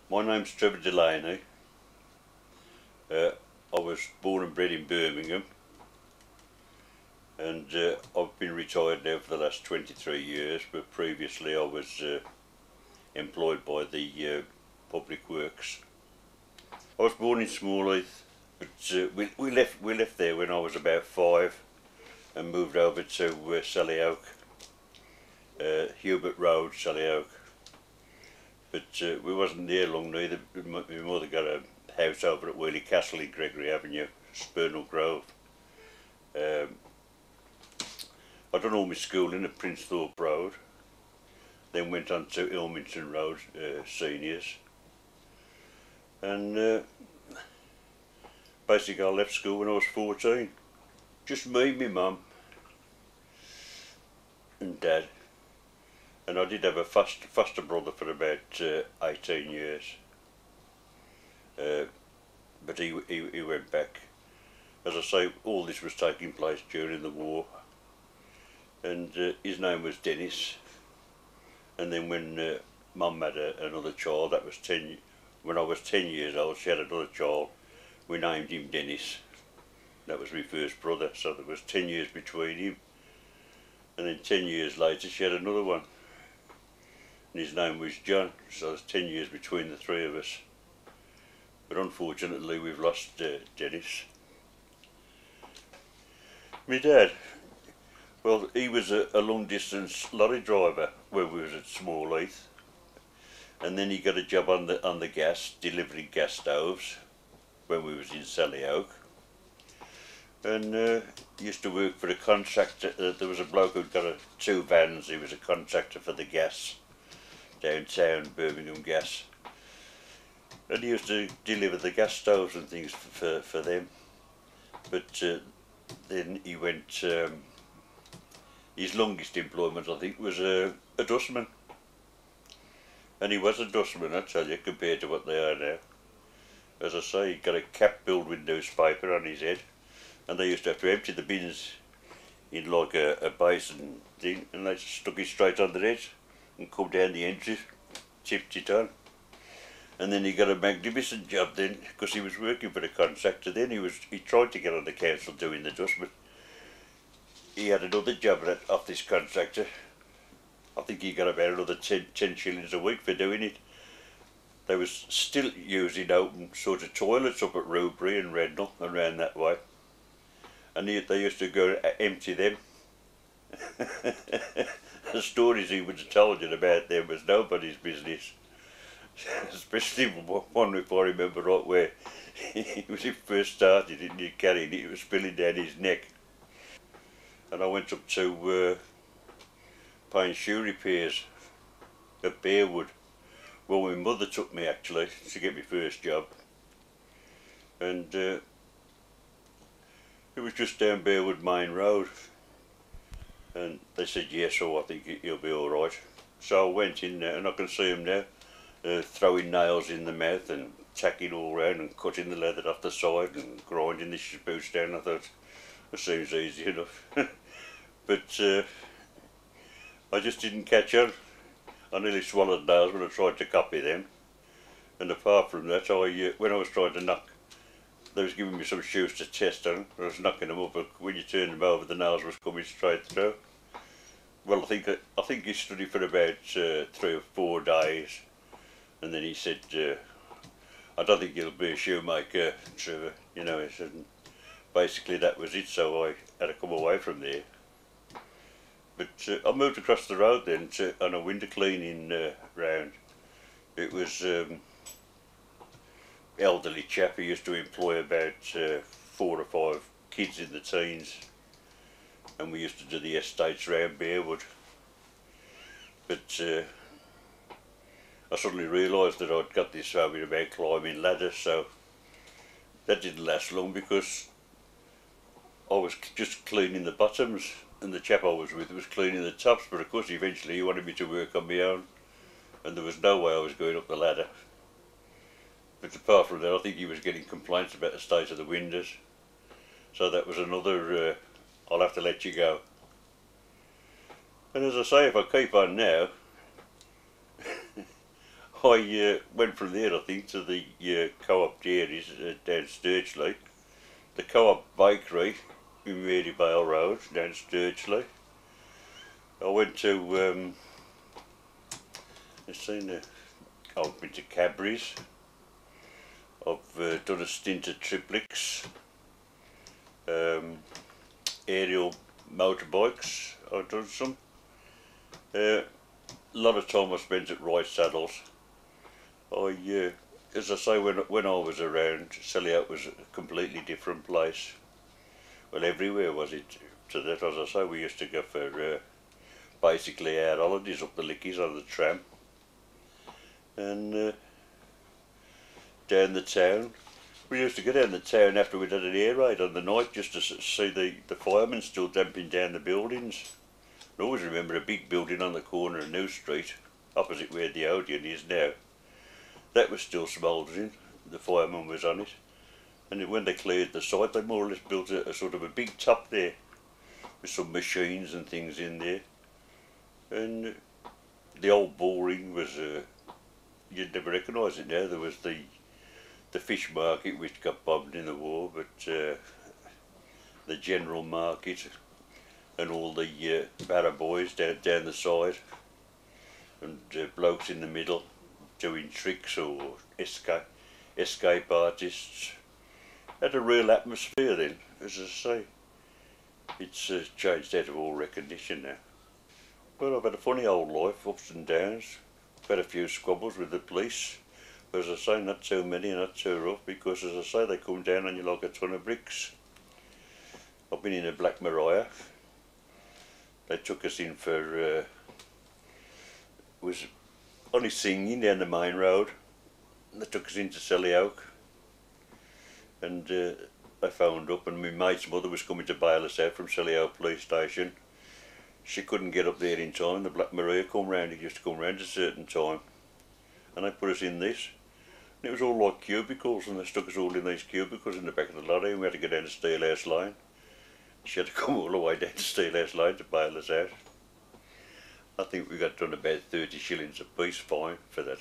My name's Trevor Delaney. I was born and bred in Birmingham, and I've been retired now for the last 23 years, but previously I was employed by the Public Works. I was born in Smallheath, but we left there when I was about 5 and moved over to Salyoak, Hubert Road, Salyoak. But we wasn't there long neither. My mother got a house over at Wheelie Castle in Gregory Avenue, Spurnell Grove. I done all my schooling at Princethorpe Road, then went on to Ilmington Road, seniors, and basically I left school when I was 14. Just me, my mum and dad, and I did have a foster brother for about 18 years, but he went back. As I say, all this was taking place during the war, and his name was Dennis. And then when Mum had another child, that was when I was 10 years old, she had another child. We named him Dennis. That was my first brother, so there was 10 years between him. And then 10 years later she had another one, and his name was John, so there's 10 years between the three of us. But unfortunately we've lost Dennis. My dad, well, he was a long distance lorry driver when we was at Smallheath, and then he got a job on the gas, delivering gas stoves when we was in Salyoak. And he used to work for a contractor. There was a bloke who'd got 2 vans. He was a contractor for the gas downtown, Birmingham Gas, and he used to deliver the gas stoves and things for them. But then he went, his longest employment I think was a dustman, and he was a dustman, I tell you, compared to what they are now. As I say, he got a cap-filled with newspaper on his head, and they used to have to empty the bins in like a basin thing, and they just stuck it straight on their heads and come down the entries, tipped it on. And then he got a magnificent job then, because he was working for the contractor then. He tried to get on the council doing the dust, but he had another job off this contractor. I think he got about another 10 shillings a week for doing it. They was still using open sort of toilets up at Rubery and Rednall, around that way. And they used to go empty them. The stories he would have told you about them was nobody's business. Especially one, if I remember right, where when he first started and he carried it, it was spilling down his neck. And I went up to paying shoe repairs at Bearwood. Well, my mother took me actually to get my first job, and it was just down Bearwood Main Road, and they said yes, I think he'll be alright. So I went in there, and I can see him now, throwing nails in the mouth and tacking all round and cutting the leather off the side and grinding the boots down. I thought, it seems easy enough. But I just didn't catch on. I nearly swallowed nails when I tried to copy them. And apart from that, when I was trying to knock, they was giving me some shoes to test on. I was knocking them up, but when you turned them over, the nails was coming straight through. Well, I think he studied for about 3 or 4 days, and then he said, "I don't think you'll be a shoemaker, Trevor." You know, he said. And basically, that was it. So I had to come away from there. But I moved across the road then on a window cleaning round. It was elderly chap who used to employ about 4 or 5 kids in the teens, and we used to do the estates round Bearwood. But I suddenly realised that I'd got this habit about climbing ladders, so that didn't last long because I was just cleaning the bottoms, and the chap I was with was cleaning the tops. But of course eventually he wanted me to work on my own, and there was no way I was going up the ladder. But apart from that, I think he was getting complaints about the state of the windows, so that was another I'll have to let you go. And as I say, if I keep on now, I went from there, I think, to the Co-op dairies down Sturgeley, the Co-op bakery in Maryvale Road down Sturgeley. I went to I've been to Cadbury's. I've done a stint at Triplix. Aerial motorbikes, I've done some. A lot of time I spent at Right Saddles. As I say, when I was around, Selly was a completely different place. Well, everywhere was it to that. As I say, we used to go for basically our holidays up the Lickies on the tram, and down the town. We used to go down the town after we'd had an air raid on the night just to see the firemen still damping down the buildings. I always remember a big building on the corner of New Street, opposite where the Odeon is now. That was still smouldering, the fireman was on it. And when they cleared the site, they more or less built a sort of a big top there, with some machines and things in there. And the old bullring was, you'd never recognise it now. There was the fish market, which got bombed in the war, but the general market and all the barra boys down the side, and blokes in the middle doing tricks or escape artists. Had a real atmosphere then, as I say. It's changed out of all recognition now. Well, I've had a funny old life, ups and downs. I've had a few squabbles with the police. But as I say, not too many, not too rough, because as I say, they come down on you like a ton of bricks. I've been in a Black Maria. They took us in for, was only singing down the main road. And they took us into Selly Oak. And I phoned up, and my mate's mother was coming to bail us out from Selly Oak police station. She couldn't get up there in time. The Black Maria come round, it used to come round at a certain time. And they put us in this. And it was all like cubicles, and they stuck us all in these cubicles in the back of the lorry, and we had to go down to Steelhouse Lane. She had to come all the way down to Steelhouse Lane to bail us out. I think we got done about 30 shillings a piece fine for that.